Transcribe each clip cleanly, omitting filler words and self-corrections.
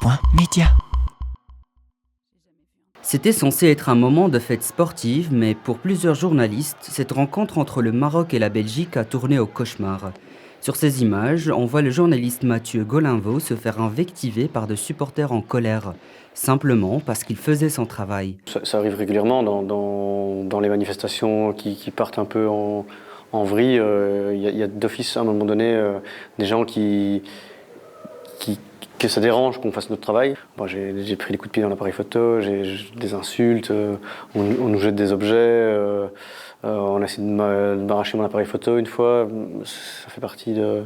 Mammouth.media. C'était censé être un moment de fête sportive, mais pour plusieurs journalistes, cette rencontre entre le Maroc et la Belgique a tourné au cauchemar. Sur ces images, on voit le journaliste Mathieu Golinvaux se faire invectiver par des supporters en colère, simplement parce qu'il faisait son travail. Ça arrive régulièrement dans les manifestations qui partent un peu en vrille. Il y a d'office à un moment donné des gens que ça dérange qu'on fasse notre travail. Moi, j'ai pris des coups de pied dans l'appareil photo, j'ai des insultes, on nous jette des objets, on a essayé de m'arracher mon appareil photo une fois. Ça fait partie de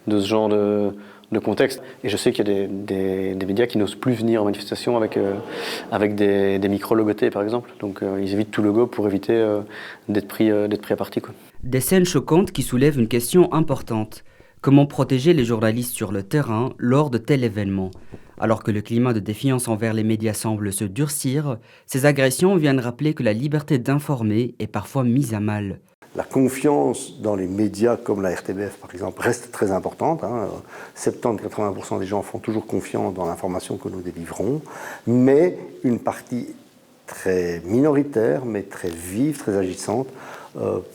ce genre de contexte. Et je sais qu'il y a des médias qui n'osent plus venir en manifestation avec des micros logotés, par exemple. Donc ils évitent tout logo pour éviter d'être pris à partie, quoi. Des scènes choquantes qui soulèvent une question importante. Comment protéger les journalistes sur le terrain lors de tel événement? Alors que le climat de défiance envers les médias semble se durcir, ces agressions viennent rappeler que la liberté d'informer est parfois mise à mal. La confiance dans les médias comme la RTBF, par exemple, reste très importante. 70-80% des gens font toujours confiance dans l'information que nous délivrons, mais une partie très minoritaire, mais très vive, très agissante,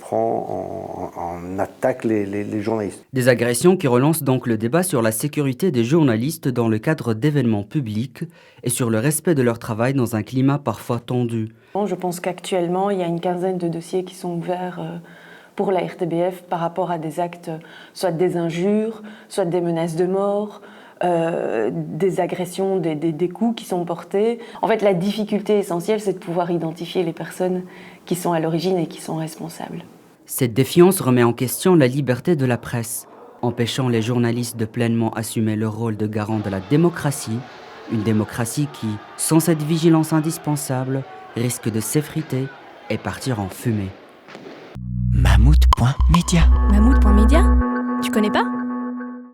prend en attaque les journalistes. Des agressions qui relancent donc le débat sur la sécurité des journalistes dans le cadre d'événements publics et sur le respect de leur travail dans un climat parfois tendu. Je pense qu'actuellement, il y a une quinzaine de dossiers qui sont ouverts pour la RTBF par rapport à des actes, soit des injures, soit des menaces de mort, des agressions, des coups qui sont portés. En fait, la difficulté essentielle, c'est de pouvoir identifier les personnes qui sont à l'origine et qui sont responsables. Cette défiance remet en question la liberté de la presse, empêchant les journalistes de pleinement assumer leur rôle de garant de la démocratie, une démocratie qui, sans cette vigilance indispensable, risque de s'effriter et partir en fumée. Mammouth.media. Mammouth.media? Tu connais pas?